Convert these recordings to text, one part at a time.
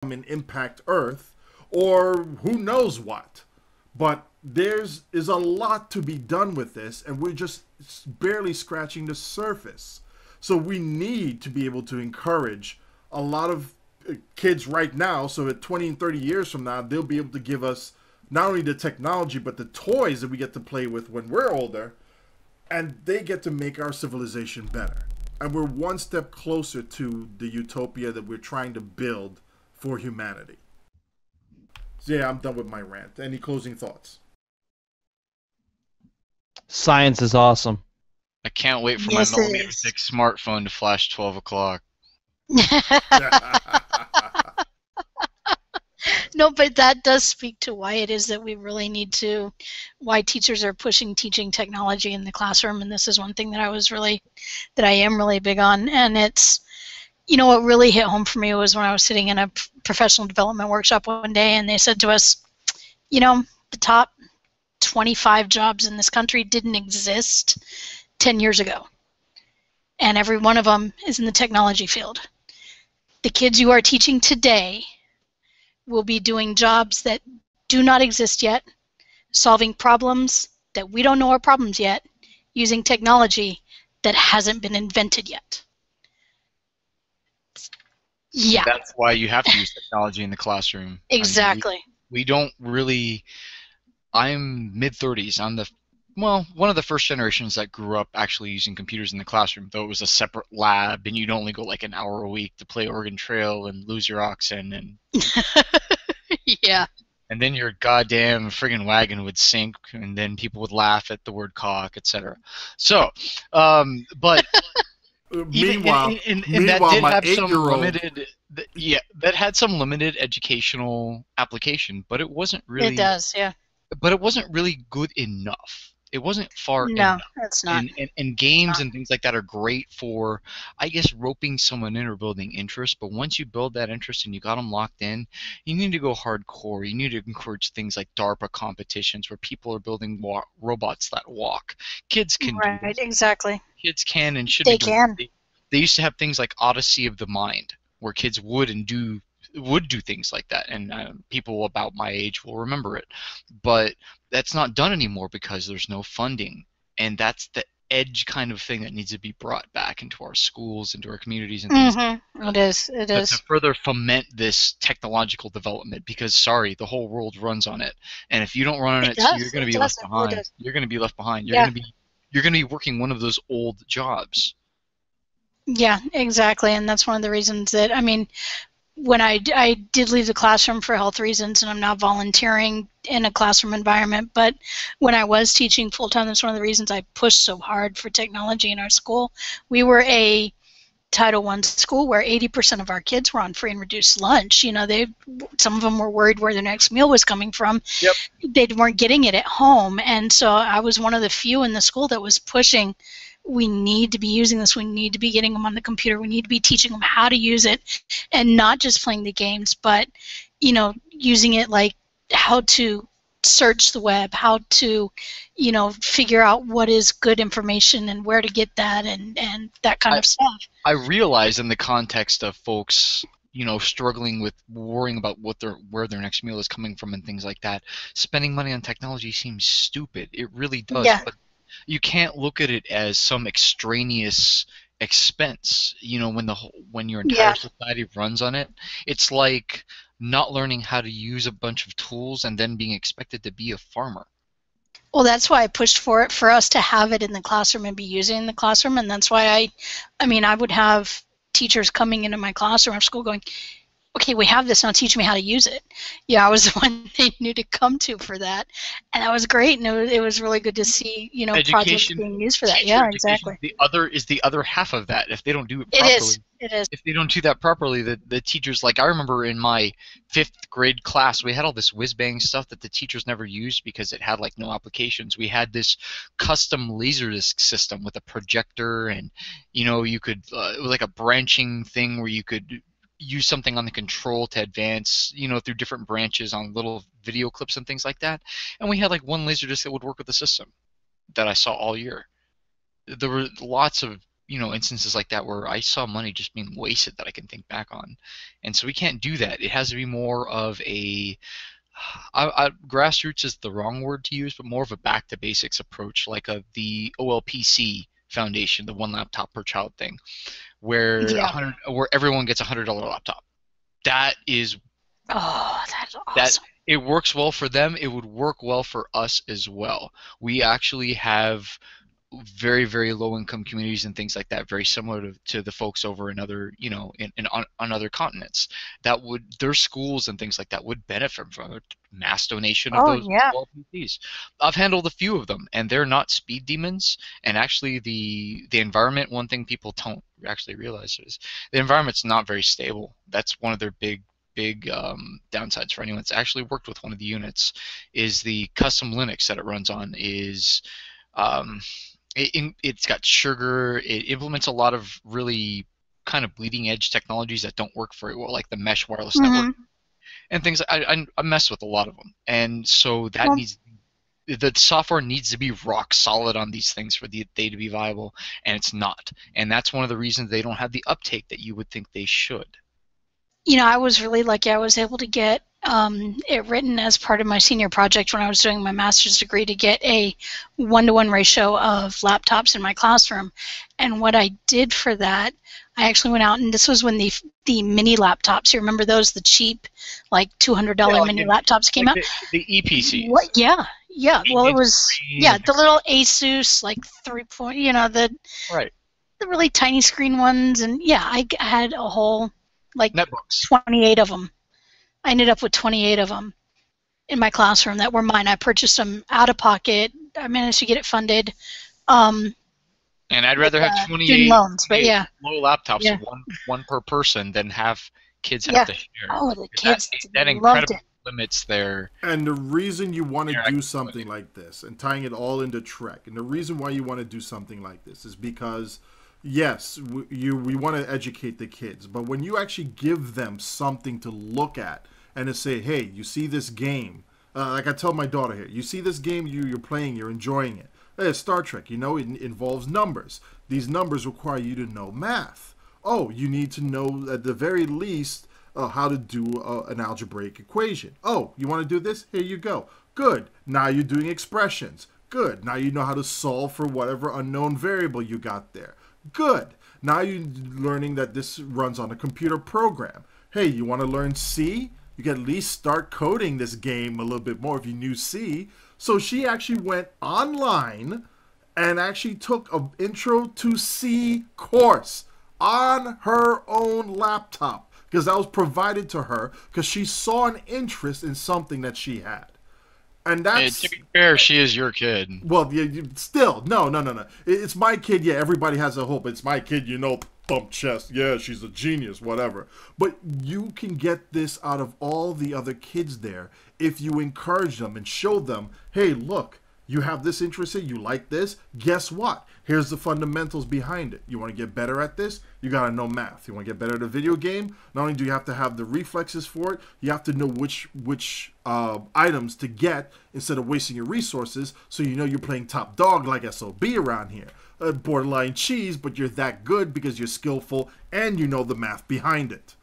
and impact Earth, or who knows what. But there's is a lot to be done with this, and we're just barely scratching the surface. So we need to be able to encourage a lot of kids right now, so at 20 and 30 years from now, they'll be able to give us not only the technology, but the toys that we get to play with when we're older, and they get to make our civilization better. And we're one step closer to the utopia that we're trying to build for humanity. So yeah, I'm done with my rant. Any closing thoughts? Science is awesome. I can't wait for Yes, my it millimeter is. thick smartphone to flash 12 o'clock. No, but that does speak to why it is that we really need to, why teachers are pushing teaching technology in the classroom, and this is one thing that I am really big on, and it's, what really hit home for me was when I was sitting in a professional development workshop one day, and they said to us, the top 25 jobs in this country didn't exist 10 years ago, and every one of them is in the technology field. The kids you are teaching today will be doing jobs that do not exist yet, solving problems that we don't know are problems yet, using technology that hasn't been invented yet. Yeah. That's why you have to use technology in the classroom. Exactly. I mean, we don't really. I'm mid-30s. I'm one of the first generations that grew up actually using computers in the classroom, though it was a separate lab, and you'd only go like an hour a week to play Oregon Trail and lose your oxen, and Yeah. and then your goddamn friggin' wagon would sink, and then people would laugh at the word cock, etc. So, but Meanwhile, and that did my have some 8-year-old. limited, that had some limited educational application, but it wasn't really. It does, yeah. But it wasn't really good enough. It wasn't far No, enough. it's not. And games and things like that are great for, I guess, roping someone in or building interest. But once you build that interest and you got them locked in, you need to go hardcore. You need to encourage things like DARPA competitions where people are building robots that walk. Kids can do Right, this. exactly. Kids can and should They be doing can. They used to have things like Odyssey of the Mind, where kids would do things like that, and people about my age will remember it. But that's not done anymore because there's no funding, and that's the edge kind of thing that needs to be brought back into our schools, into our communities, and things. It is. It But is. to further foment this technological development, because sorry, the whole world runs on it, and if you don't run on It it, too, does. you're going to It be left does. It really behind. does. You're going to be left behind. Yeah. You're going to be working one of those old jobs. Yeah, exactly, and that's one of the reasons that, when I did leave the classroom for health reasons, and I'm now volunteering in a classroom environment, but when I was teaching full-time, that's one of the reasons I pushed so hard for technology in our school. We were a Title I school where 80% of our kids were on free and reduced lunch. Some of them were worried where their next meal was coming from. Yep. They weren't getting it at home, and so I was one of the few in the school that was pushing, we need to be using this, we need to be getting them on the computer, we need to be teaching them how to use it, and not just playing the games, but using it like how to search the web, how to figure out what is good information and where to get that, and that kind of stuff. I realize in the context of folks struggling with worrying about where their next meal is coming from and things like that, spending money on technology seems stupid. It really does. Yeah. But you can't look at it as some extraneous expense. When your entire society runs on it, it's like not learning how to use a bunch of tools and then being expected to be a farmer. Well, that's why I pushed for it, for us to have it in the classroom and be using it in the classroom, and that's why I would have teachers coming into my classroom or school going, okay, we have this, now teach me how to use it. Yeah, I was the one they knew to come to for that, and that was great, and it was really good to see, projects being used for that. Yeah, exactly. Is the other half of that. If they don't do it properly, it is. If they don't do that properly, the teachers, like I remember in my 5th grade class, we had all this whiz-bang stuff that the teachers never used because it had like no applications. We had this custom Laserdisc system with a projector, and you could it was like a branching thing where you could use something on the control to advance, through different branches on little video clips and things like that. And we had like one Laserdisc that would work with the system that I saw all year. There were lots of, instances like that where I saw money just being wasted that I can think back on. And so we can't do that. It has to be more of a grassroots is the wrong word to use, but more of a back to basics approach, like the OLPC Foundation, the one laptop per child thing, where where everyone gets $100 laptop. That is that's awesome. that it works well for them. It would work well for us as well. We actually have very, very low income communities and things like that, very similar to the folks over in other, on other continents, that would, their schools and things like that would benefit from a mass donation of those PCs. I've handled a few of them, and they're not speed demons. And actually, the environment, one thing people don't actually realize is the environment's not very stable. That's one of their big downsides for anyone that's actually worked with one of the units. Is the custom Linux that it runs on is it's got sugar. It implements a lot of really kind of bleeding edge technologies that don't work very well, like the mesh wireless network and things. I mess with a lot of them, and so that the software needs to be rock solid on these things for they to be viable, and it's not. And that's one of the reasons they don't have the uptake that you would think they should. I was really lucky. I was able to get it written as part of my senior project when I was doing my master's degree, to get a 1-to-1 ratio of laptops in my classroom. And what I did for that, I actually went out, and this was when the mini laptops, you remember those, the cheap, like $200 mini laptops came out? The EPCs. What? Yeah. Well, it was, the little Asus, like 3-point, the really tiny screen ones. And I had a whole, like, netbooks. 28 of them. I ended up with 28 of them in my classroom that were mine. I purchased them out of pocket. I managed to get it funded. And I'd rather have 28 loans, but low laptops, one per person, than have kids have to share. Oh, the kids that incredibly limits their. And the reason you want to do something like this, and tying it all into Trek, and the reason why you want to do something like this is because, yes, we want to educate the kids, but when you actually give them something to look at and to say, hey, you see this game, like I tell my daughter here, you see this game you're playing, you're enjoying it. Hey, Star Trek, it involves numbers. These numbers require you to know math. Oh, you need to know at the very least how to do an algebraic equation. Oh, you want to do this? Here you go. Good. Now you're doing expressions. Good. Now you know how to solve for whatever unknown variable you got there. Good. Now you're learning that this runs on a computer program. Hey, you want to learn C? You can at least start coding this game a little bit more if you knew C. So she actually went online and actually took an Intro to C course on her own laptop, because that was provided to her because she saw an interest in something that she had. And that's, to be fair, she is your kid. Well, still, no. It's my kid. Yeah, everybody has a hope. It's my kid, thump chest. Yeah, she's a genius, whatever. But you can get this out of all the other kids there if you encourage them and show them, hey, look, you have this interest in, you like this. Guess what? Here's the fundamentals behind it. You want to get better at this? You got to know math. You want to get better at a video game? Not only do you have to have the reflexes for it, you have to know which items to get instead of wasting your resources, so you know you're playing top dog like SOB around here. Borderline cheese, but you're that good because you're skillful and you know the math behind it.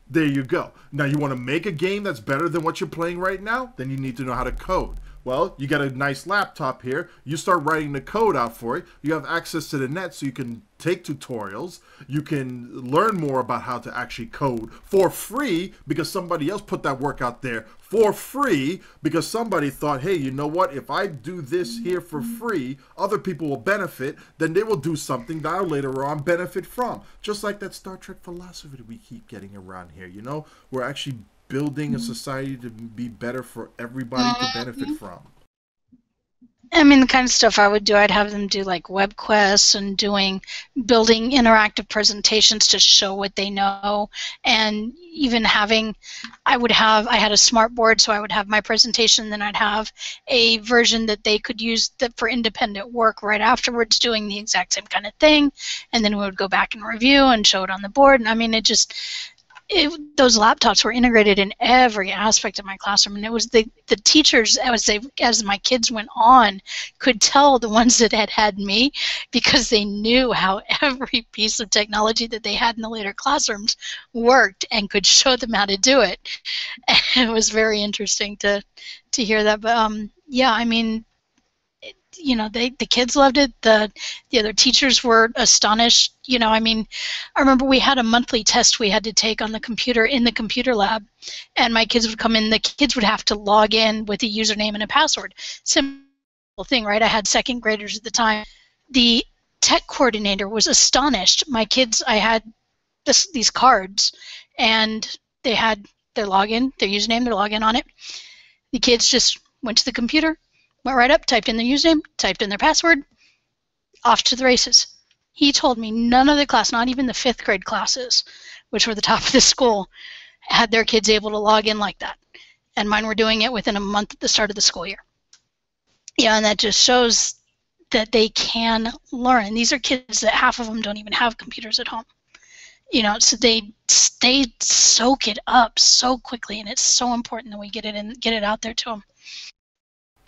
There you go. Now you want to make a game that's better than what you're playing right now? Then you need to know how to code. Well, you got a nice laptop here. You start writing the code out for it. You have access to the net, so you can take tutorials. You can learn more about how to actually code for free, because somebody else put that work out there for free, because somebody thought, hey, you know what? If I do this here for free, other people will benefit. Then they will do something that I'll later on benefit from. Just like that Star Trek philosophy that we keep getting around here. We're actually building a society to be better for everybody to benefit from. I mean, the kind of stuff I would do, I'd have them do like web quests and building interactive presentations to show what they know, and even I had a smart board, so I would have my presentation, then I'd have a version that they could use for independent work right afterwards, doing the exact same kind of thing, and then we would go back and review and show it on the board. And I mean, those laptops were integrated in every aspect of my classroom, and it was the teachers, as my kids went on, could tell the ones that had me, because they knew how every piece of technology that they had in the later classrooms worked and could show them how to do it. And it was very interesting to hear that. But yeah, I mean, you know, the kids loved it. The other teachers were astonished. You know, I mean, I remember we had a monthly test we had to take on the computer in the computer lab, and my kids would come in. The kids would have to log in with a username and a password. Simple thing, right? I had second graders at the time. The tech coordinator was astonished. My kids, I had these cards, and they had their login, their username, their login on it. The kids just went to the computer, went right up, typed in their username, typed in their password, off to the races. He told me none of the class, not even the 5th grade classes, which were the top of the school, had their kids able to log in like that. And mine were doing it within a month at the start of the school year. Yeah, and that just shows that they can learn. And these are kids that half of them don't even have computers at home. You know, so they soak it up so quickly, and it's so important that we get it out there to them.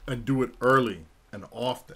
And do it early and often.